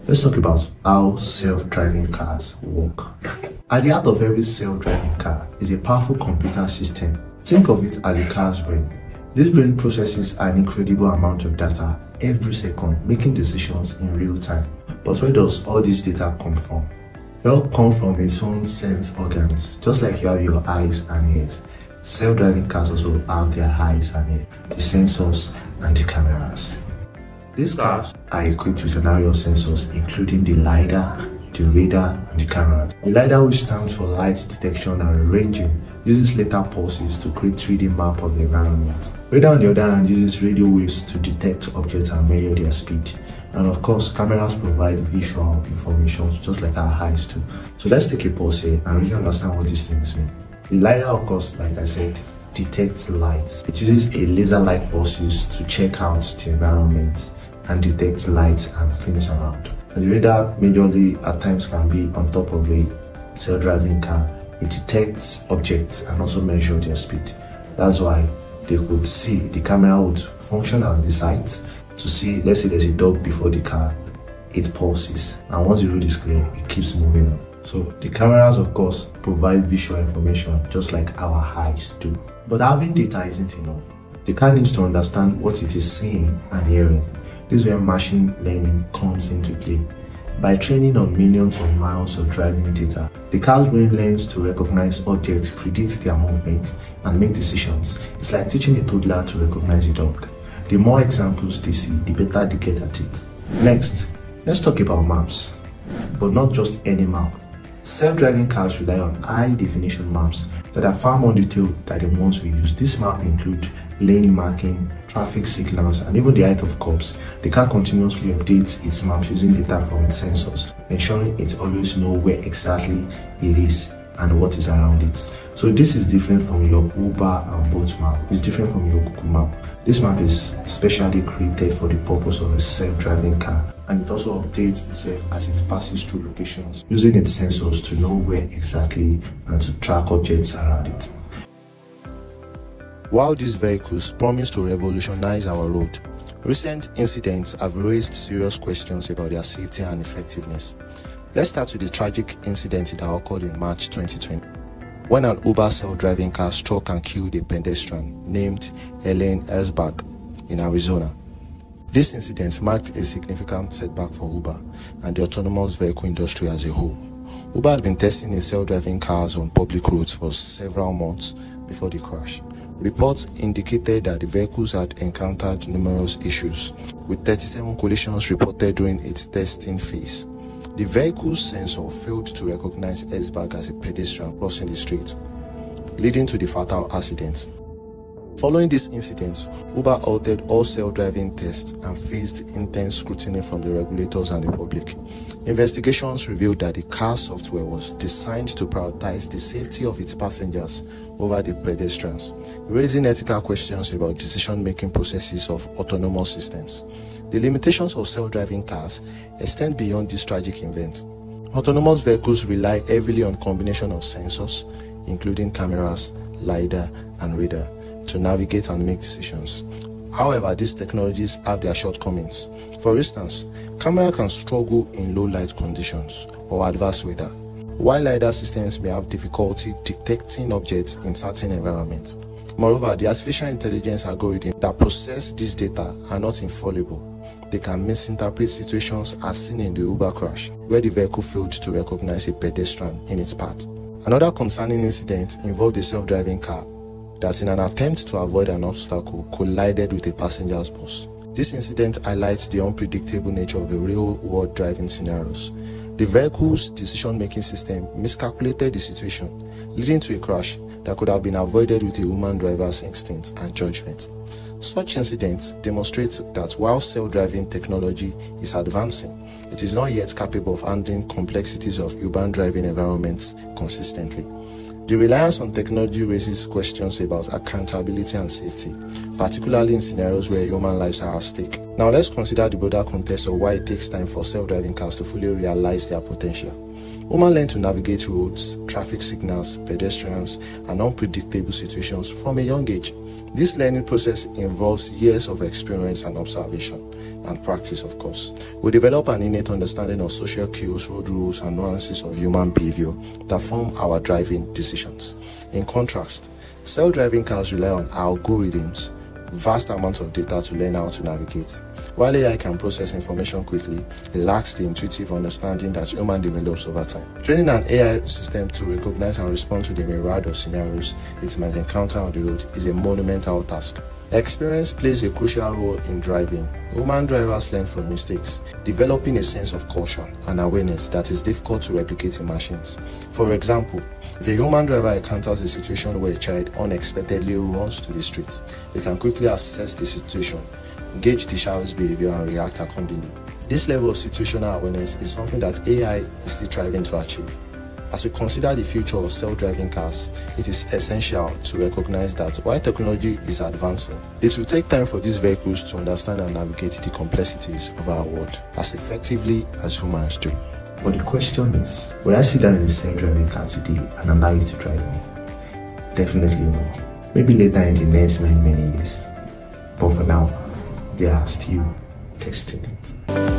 Let's talk about how self-driving cars work. At the heart of every self-driving car is a powerful computer system. Think of it as a car's brain. This brain processes an incredible amount of data every second, making decisions in real time. But where does all this data come from? It all comes from its own sense organs. Just like you have your eyes and ears, self-driving cars also have their eyes and ears, the sensors and the cameras. These cars are equipped with scenario sensors, including the LiDAR, the radar, and the cameras. The LiDAR, which stands for light detection and ranging, uses laser pulses to create 3D map of the environment. Radar, on the other hand, uses radio waves to detect objects and measure their speed. And of course, cameras provide visual information just like our eyes do. So let's take a pause here and really understand what these things mean. The LiDAR, of course, like I said, detects light. It uses a laser light pulses to check out the environment and detect light and things around. And the radar majorly at times can be on top of a self-driving car. It detects objects and also measures their speed. That's why they could see, the camera would function as the sight to see, let's say there's a dog before the car, it pulses. And once the road is clear, it keeps moving on. So the cameras, of course, provide visual information just like our eyes do. But having data isn't enough. The car needs to understand what it is seeing and hearing. This is where machine learning comes into play. By training on millions of miles of driving data, the car's brain learns to recognize objects, predict their movements, and make decisions. It's like teaching a toddler to recognize a dog. The more examples they see, the better they get at it. Next, let's talk about maps, but not just any map. Self-driving cars rely on high-definition maps that are far more detailed than the ones we use. These maps include lane marking, traffic signals, and even the height of curbs. The car continuously updates its maps using data from its sensors, ensuring it always knows where exactly it is and what is around it. So this is different from your Uber and Bolt map. It's different from your Google map. This map is specially created for the purpose of a self-driving car, and it also updates itself as it passes through locations, using its sensors to know where exactly and to track objects around it. While these vehicles promise to revolutionize our road, recent incidents have raised serious questions about their safety and effectiveness. Let's start with the tragic incident that occurred in March 2020, when an Uber self-driving car struck and killed a pedestrian named Ellen Ellsberg in Arizona. This incident marked a significant setback for Uber and the autonomous vehicle industry as a whole. Uber had been testing its self-driving cars on public roads for several months before the crash. Reports indicated that the vehicles had encountered numerous issues, with 37 collisions reported during its testing phase. The vehicle's sensor failed to recognize Ellsberg as a pedestrian crossing the street, leading to the fatal accident. Following this incident, Uber halted all self-driving tests and faced intense scrutiny from the regulators and the public. Investigations revealed that the car's software was designed to prioritize the safety of its passengers over the pedestrians, raising ethical questions about decision-making processes of autonomous systems. The limitations of self-driving cars extend beyond this tragic event. Autonomous vehicles rely heavily on a combination of sensors, including cameras, LiDAR, and radar, to navigate and make decisions. However, these technologies have their shortcomings. For instance, camera can struggle in low light conditions or adverse weather, while LiDAR systems may have difficulty detecting objects in certain environments. Moreover, the artificial intelligence algorithms that process this data are not infallible. They can misinterpret situations as seen in the Uber crash, where the vehicle failed to recognize a pedestrian in its path. Another concerning incident involved a self-driving car that, in an attempt to avoid an obstacle, collided with a passenger's bus. This incident highlights the unpredictable nature of the real-world driving scenarios. The vehicle's decision-making system miscalculated the situation, leading to a crash that could have been avoided with a human driver's instinct and judgment. Such incidents demonstrate that while self-driving technology is advancing, it is not yet capable of handling complexities of urban driving environments consistently. The reliance on technology raises questions about accountability and safety, particularly in scenarios where human lives are at stake. Now let's consider the broader context of why it takes time for self-driving cars to fully realize their potential. Humans learn to navigate roads, traffic signals, pedestrians, and unpredictable situations from a young age. This learning process involves years of experience and observation, and practice, of course. We develop an innate understanding of social cues, road rules, and nuances of human behavior that form our driving decisions. In contrast, self-driving cars rely on algorithms, vast amounts of data to learn how to navigate. While AI can process information quickly, it lacks the intuitive understanding that human develops over time. Training an AI system to recognize and respond to the myriad of scenarios it might encounter on the road is a monumental task. Experience plays a crucial role in driving. Human drivers learn from mistakes, developing a sense of caution and awareness that is difficult to replicate in machines. For example, if a human driver encounters a situation where a child unexpectedly runs to the street, they can quickly assess the situation, gauge the child's behavior, and react accordingly. This level of situational awareness is something that AI is still striving to achieve. As we consider the future of self-driving cars, it is essential to recognize that while technology is advancing, it will take time for these vehicles to understand and navigate the complexities of our world as effectively as humans do. But the question is, would I sit down in a self-driving car today and allow you to drive me? Definitely no. Maybe later in the next many years. But for now, they are still testing it.